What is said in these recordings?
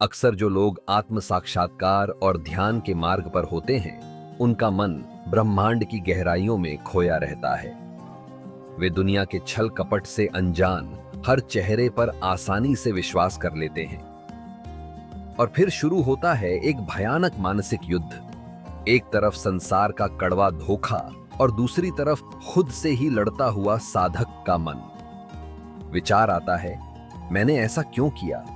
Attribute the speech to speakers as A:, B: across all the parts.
A: अक्सर जो लोग आत्म साक्षात्कार और ध्यान के मार्ग पर होते हैं, उनका मन ब्रह्मांड की गहराइयों में खोया रहता है। वे दुनिया के छल कपट से अनजान हर चेहरे पर आसानी से विश्वास कर लेते हैं। और फिर शुरू होता है एक भयानक मानसिक युद्ध। एक तरफ संसार का कड़वा धोखा और दूसरी तरफ खुद से ही लड़ता हुआ साधक का मन। विचार आता है, मैंने ऐसा क्यों किया?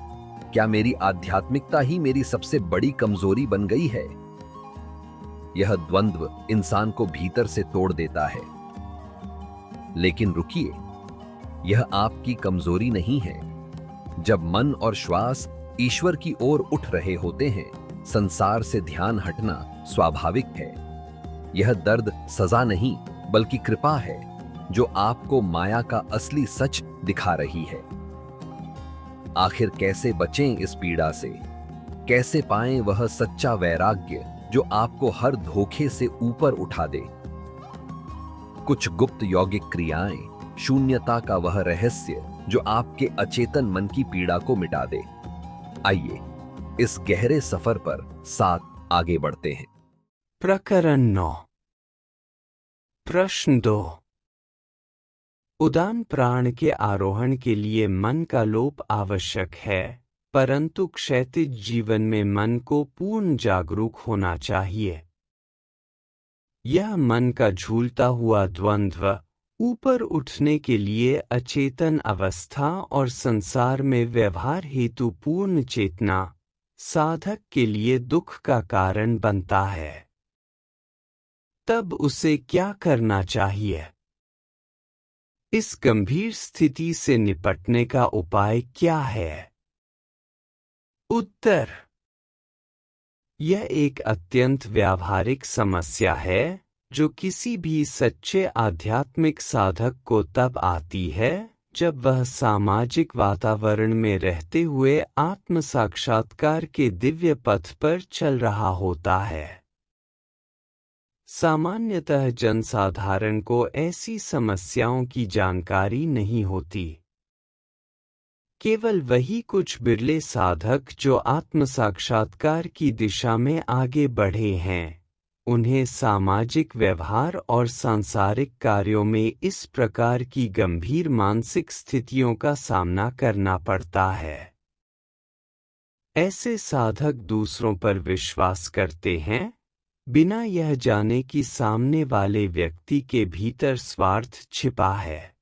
A: क्या मेरी आध्यात्मिकता ही मेरी सबसे बड़ी कमजोरी बन गई है? यह द्वंद्व इंसान को भीतर से तोड़ देता है। लेकिन रुकिए, यह आपकी कमजोरी नहीं है। जब मन और श्वास ईश्वर की ओर उठ रहे होते हैं, संसार से ध्यान हटना स्वाभाविक है। यह दर्द सजा नहीं, बल्कि कृपा है, जो आपको माया का असली सच दिखा रही है। आखिर कैसे बचें इस पीड़ा से? कैसे पाएं वह सच्चा वैराग्य जो आपको हर धोखे से ऊपर उठा दे? कुछ गुप्त यौगिक क्रियाएं, शून्यता का वह रहस्य जो आपके अचेतन मन की पीड़ा को मिटा दे। आइए इस गहरे सफर पर साथ आगे बढ़ते हैं।
B: प्रकरण 9। प्रश्न 2। उड़ान प्राण के आरोहण के लिए मन का लोप आवश्यक है, परंतु क्षैतिज जीवन में मन को पूर्ण जागरूक होना चाहिए। यह मन का झूलता हुआ द्वंद्व ऊपर उठने के लिए अचेतन अवस्था और संसार में व्यवहार हेतु पूर्ण चेतना साधक के लिए दुख का कारण बनता है। तब उसे क्या करना चाहिए? इस गंभीर स्थिति से निपटने का उपाय क्या है? उत्तर: यह एक अत्यंत व्यावहारिक समस्या है जो किसी भी सच्चे आध्यात्मिक साधक को तब आती है जब वह सामाजिक वातावरण में रहते हुए आत्म साक्षात्कार के दिव्य पथ पर चल रहा होता है। सामान्यतः जनसाधारण को ऐसी समस्याओं की जानकारी नहीं होती। केवल वही कुछ बिरले साधक जो आत्म साक्षात्कार की दिशा में आगे बढ़े हैं, उन्हें सामाजिक व्यवहार और सांसारिक कार्यों में इस प्रकार की गंभीर मानसिक स्थितियों का सामना करना पड़ता है। ऐसे साधक दूसरों पर विश्वास करते हैं, बिना यह जाने कि सामने वाले व्यक्ति के भीतर स्वार्थ छिपा है।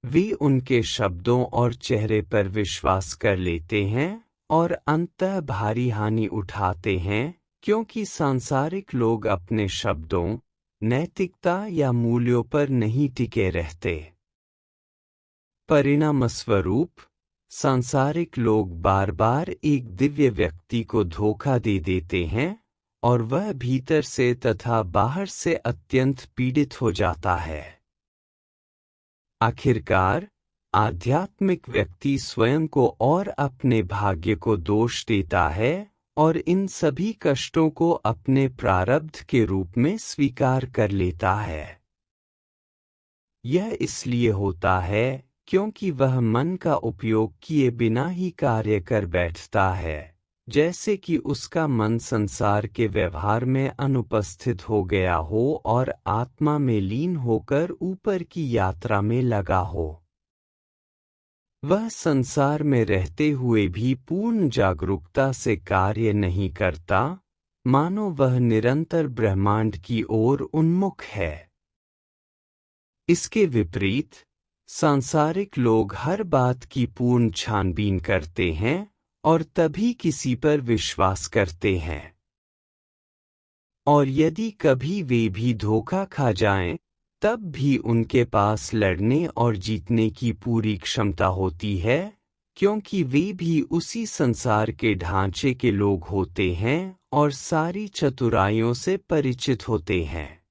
B: वे उनके शब्दों और चेहरे पर विश्वास कर लेते हैं और अंततः भारी हानि उठाते हैं, क्योंकि सांसारिक लोग अपने शब्दों, नैतिकता या मूल्यों पर नहीं टिके रहते। परिणामस्वरूप सांसारिक लोग बार बार एक दिव्य व्यक्ति को धोखा दे देते हैं और वह भीतर से तथा बाहर से अत्यंत पीड़ित हो जाता है। आखिरकार आध्यात्मिक व्यक्ति स्वयं को और अपने भाग्य को दोष देता है और इन सभी कष्टों को अपने प्रारब्ध के रूप में स्वीकार कर लेता है। यह इसलिए होता है क्योंकि वह मन का उपयोग किए बिना ही कार्य कर बैठता है, जैसे कि उसका मन संसार के व्यवहार में अनुपस्थित हो गया हो और आत्मा में लीन होकर ऊपर की यात्रा में लगा हो। वह संसार में रहते हुए भी पूर्ण जागरूकता से कार्य नहीं करता, मानो वह निरंतर ब्रह्मांड की ओर उन्मुख है। इसके विपरीत सांसारिक लोग हर बात की पूर्ण छानबीन करते हैं और तभी किसी पर विश्वास करते हैं। और यदि कभी वे भी धोखा खा जाएं, तब भी उनके पास लड़ने और जीतने की पूरी क्षमता होती है, क्योंकि वे भी उसी संसार के ढांचे के लोग होते हैं और सारी चतुराइयों से परिचित होते हैं।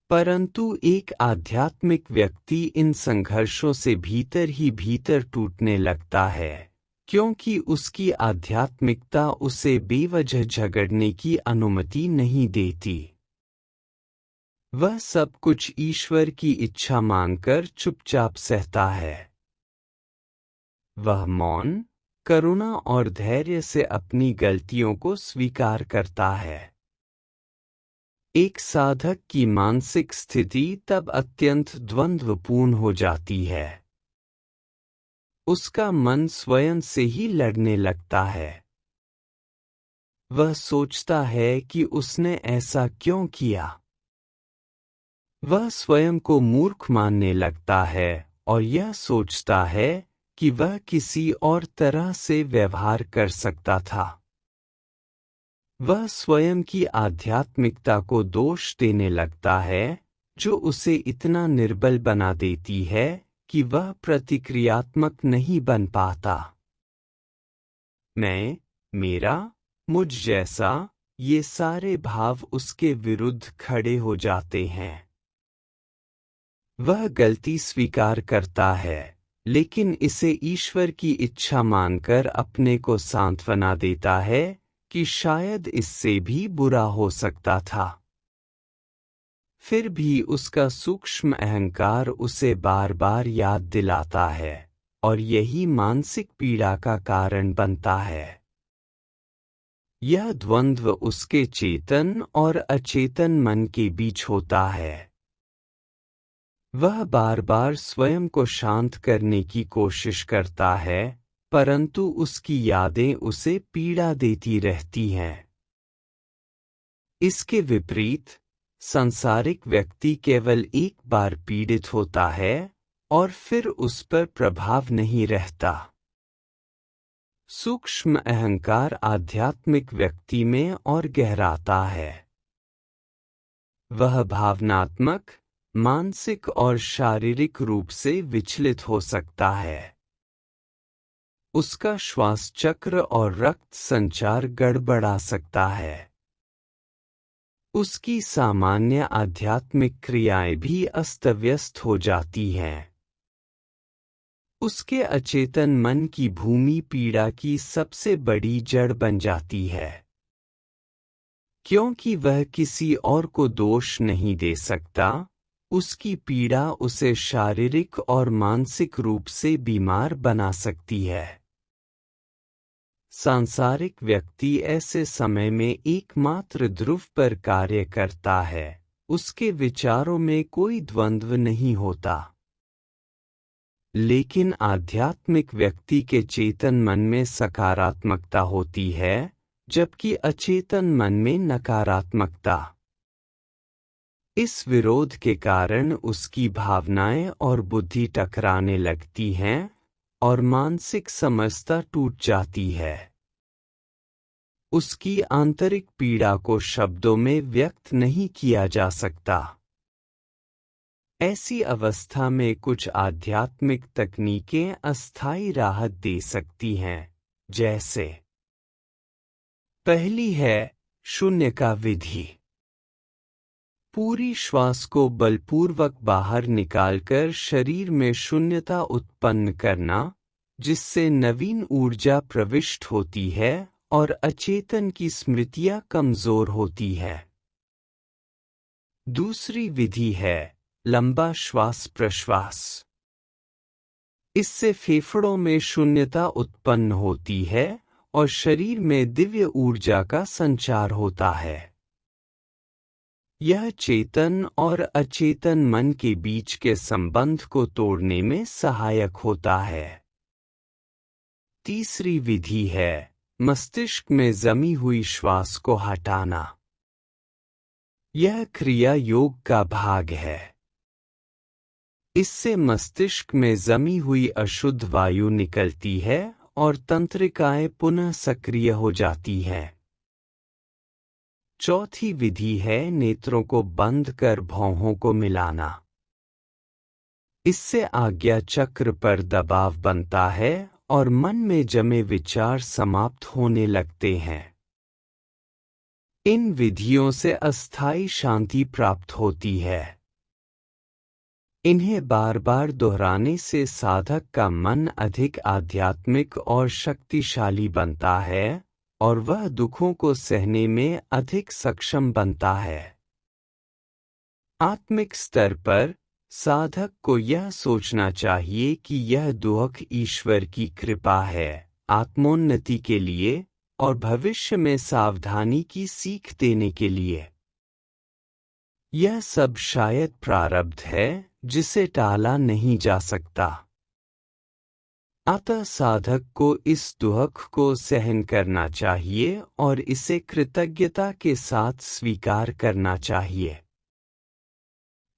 B: परंतु एक आध्यात्मिक व्यक्ति इन संघर्षों से भीतर ही भीतर टूटने लगता है, क्योंकि उसकी आध्यात्मिकता उसे बेवजह झगड़ने की अनुमति नहीं देती। वह सब कुछ ईश्वर की इच्छा मानकर चुपचाप सहता है। वह मौन, करुणा और धैर्य से अपनी गलतियों को स्वीकार करता है। एक साधक की मानसिक स्थिति तब अत्यंत द्वंद्वपूर्ण हो जाती है। उसका मन स्वयं से ही लड़ने लगता है। वह सोचता है कि उसने ऐसा क्यों किया। वह स्वयं को मूर्ख मानने लगता है और यह सोचता है कि वह किसी और तरह से व्यवहार कर सकता था। वह स्वयं की आध्यात्मिकता को दोष देने लगता है, जो उसे इतना निर्बल बना देती है कि वह प्रतिक्रियात्मक नहीं बन पाता। मैं, मेरा, मुझ जैसा, ये सारे भाव उसके विरुद्ध खड़े हो जाते हैं। वह गलती स्वीकार करता है, लेकिन इसे ईश्वर की इच्छा मानकर अपने को सांत्वना देता है कि शायद इससे भी बुरा हो सकता था। फिर भी उसका सूक्ष्म अहंकार उसे बार बार याद दिलाता है, और यही मानसिक पीड़ा का कारण बनता है। यह द्वंद्व उसके चेतन और अचेतन मन के बीच होता है। वह बार बार स्वयं को शांत करने की कोशिश करता है, परंतु उसकी यादें उसे पीड़ा देती रहती हैं। इसके विपरीत, सांसारिक व्यक्ति केवल एक बार पीड़ित होता है और फिर उस पर प्रभाव नहीं रहता। सूक्ष्म अहंकार आध्यात्मिक व्यक्ति में और गहराता है। वह भावनात्मक, मानसिक और शारीरिक रूप से विचलित हो सकता है। उसका श्वास चक्र और रक्त संचार गड़बड़ा सकता है। उसकी सामान्य आध्यात्मिक क्रियाएं भी अस्त-व्यस्त हो जाती हैं। उसके अचेतन मन की भूमि पीड़ा की सबसे बड़ी जड़ बन जाती है। क्योंकि वह किसी और को दोष नहीं दे सकता, उसकी पीड़ा उसे शारीरिक और मानसिक रूप से बीमार बना सकती है। सांसारिक व्यक्ति ऐसे समय में एकमात्र ध्रुव पर कार्य करता है, उसके विचारों में कोई द्वंद्व नहीं होता। लेकिन आध्यात्मिक व्यक्ति के चेतन मन में सकारात्मकता होती है, जबकि अचेतन मन में नकारात्मकता। इस विरोध के कारण उसकी भावनाएं और बुद्धि टकराने लगती हैं और मानसिक समझता टूट जाती है। उसकी आंतरिक पीड़ा को शब्दों में व्यक्त नहीं किया जा सकता। ऐसी अवस्था में कुछ आध्यात्मिक तकनीकें अस्थायी राहत दे सकती हैं, जैसे पहली है शून्य का विधि। पूरी श्वास को बलपूर्वक बाहर निकालकर शरीर में शून्यता उत्पन्न करना, जिससे नवीन ऊर्जा प्रविष्ट होती है और अचेतन की स्मृतियां कमजोर होती है। दूसरी विधि है लंबा श्वास प्रश्वास। इससे फेफड़ों में शून्यता उत्पन्न होती है और शरीर में दिव्य ऊर्जा का संचार होता है। यह चेतन और अचेतन मन के बीच के संबंध को तोड़ने में सहायक होता है। तीसरी विधि है मस्तिष्क में जमी हुई श्वास को हटाना। यह क्रिया योग का भाग है। इससे मस्तिष्क में जमी हुई अशुद्ध वायु निकलती है और तंत्रिकाएं पुनः सक्रिय हो जाती हैं। चौथी विधि है नेत्रों को बंद कर भौहों को मिलाना। इससे आज्ञा चक्र पर दबाव बनता है और मन में जमे विचार समाप्त होने लगते हैं। इन विधियों से अस्थायी शांति प्राप्त होती है। इन्हें बार बार दोहराने से साधक का मन अधिक आध्यात्मिक और शक्तिशाली बनता है और वह दुखों को सहने में अधिक सक्षम बनता है। आत्मिक स्तर पर साधक को यह सोचना चाहिए कि यह दुख ईश्वर की कृपा है, आत्मोन्नति के लिए और भविष्य में सावधानी की सीख देने के लिए। यह सब शायद प्रारब्ध है जिसे टाला नहीं जा सकता। अतः साधक को इस दुख को सहन करना चाहिए और इसे कृतज्ञता के साथ स्वीकार करना चाहिए।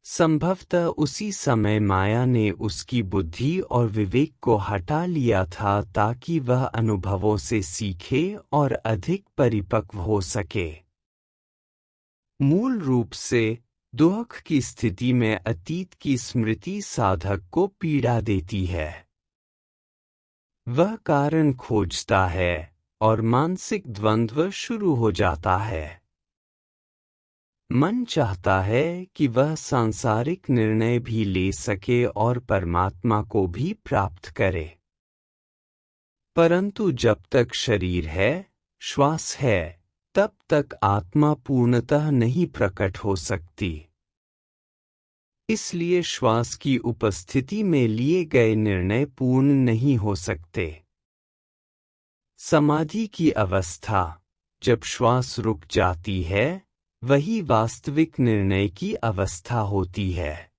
B: संभवतः उसी समय माया ने उसकी बुद्धि और विवेक को हटा लिया था ताकि वह अनुभवों से सीखे और अधिक परिपक्व हो सके। मूल रूप से दुख की स्थिति में अतीत की स्मृति साधक को पीड़ा देती है। वह कारण खोजता है और मानसिक द्वंद्व शुरू हो जाता है। मन चाहता है कि वह सांसारिक निर्णय भी ले सके और परमात्मा को भी प्राप्त करे, परंतु जब तक शरीर है, श्वास है, तब तक आत्मा पूर्णतः नहीं प्रकट हो सकती। इसलिए श्वास की उपस्थिति में लिए गए निर्णय पूर्ण नहीं हो सकते। समाधि की अवस्था, जब श्वास रुक जाती है, वही वास्तविक निर्णय की अवस्था होती है।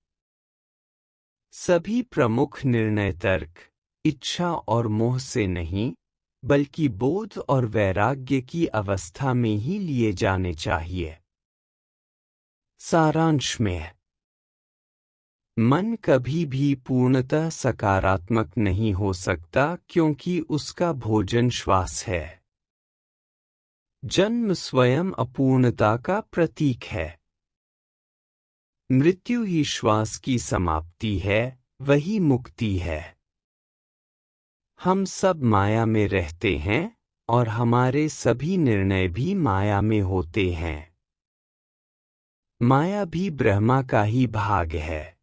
B: सभी प्रमुख निर्णय तर्क, इच्छा और मोह से नहीं, बल्कि बोध और वैराग्य की अवस्था में ही लिए जाने चाहिए। सारांश में, मन कभी भी पूर्णतः सकारात्मक नहीं हो सकता क्योंकि उसका भोजन श्वास है। जन्म स्वयं अपूर्णता का प्रतीक है। मृत्यु ही श्वास की समाप्ति है, वही मुक्ति है। हम सब माया में रहते हैं और हमारे सभी निर्णय भी माया में होते हैं। माया भी ब्रह्मा का ही भाग है।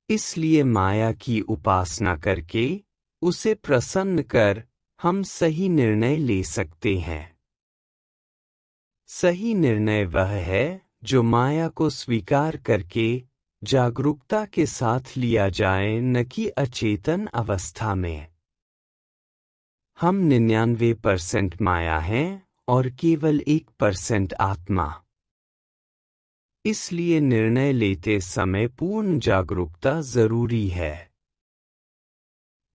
B: इसलिए माया की उपासना करके उसे प्रसन्न कर हम सही निर्णय ले सकते हैं। सही निर्णय वह है जो माया को स्वीकार करके जागरूकता के साथ लिया जाए, न कि अचेतन अवस्था में। हम 99% माया हैं और केवल 1% आत्मा। इसलिए निर्णय लेते समय पूर्ण जागरूकता जरूरी है।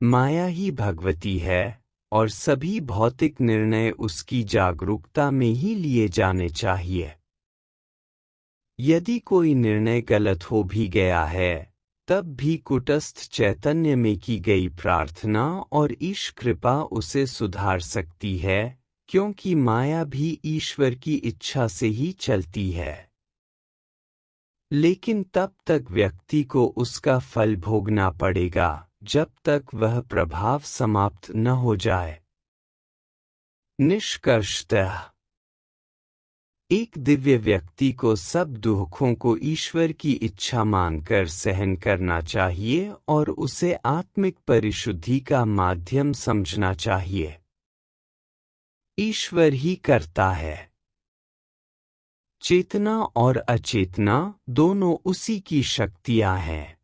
B: माया ही भगवती है और सभी भौतिक निर्णय उसकी जागरूकता में ही लिए जाने चाहिए। यदि कोई निर्णय गलत हो भी गया है, तब भी कुटस्थ चैतन्य में की गई प्रार्थना और ईश कृपा उसे सुधार सकती है, क्योंकि माया भी ईश्वर की इच्छा से ही चलती है। लेकिन तब तक व्यक्ति को उसका फल भोगना पड़ेगा जब तक वह प्रभाव समाप्त न हो जाए। निष्कर्षतः, एक दिव्य व्यक्ति को सब दुखों को ईश्वर की इच्छा मानकर सहन करना चाहिए और उसे आत्मिक परिशुद्धि का माध्यम समझना चाहिए। ईश्वर ही करता है। चेतना और अचेतना दोनों उसी की शक्तियां हैं।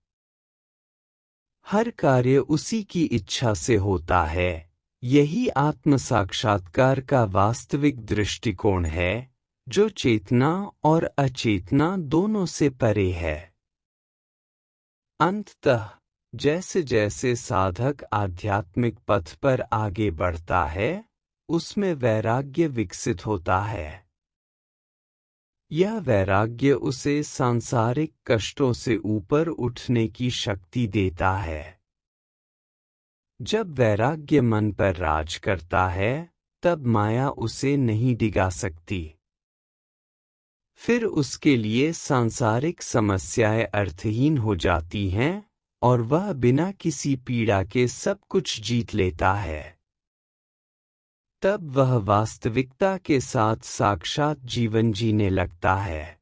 B: हर कार्य उसी की इच्छा से होता है। यही आत्म साक्षात्कार का वास्तविक दृष्टिकोण है, जो चेतना और अचेतना दोनों से परे है। अंततः जैसे जैसे साधक आध्यात्मिक पथ पर आगे बढ़ता है, उसमें वैराग्य विकसित होता है। यह वैराग्य उसे सांसारिक कष्टों से ऊपर उठने की शक्ति देता है। जब वैराग्य मन पर राज करता है, तब माया उसे नहीं डिगा सकती। फिर उसके लिए सांसारिक समस्याएं अर्थहीन हो जाती हैं और वह बिना किसी पीड़ा के सब कुछ जीत लेता है। तब वह वास्तविकता के साथ साक्षात जीवन जीने लगता है।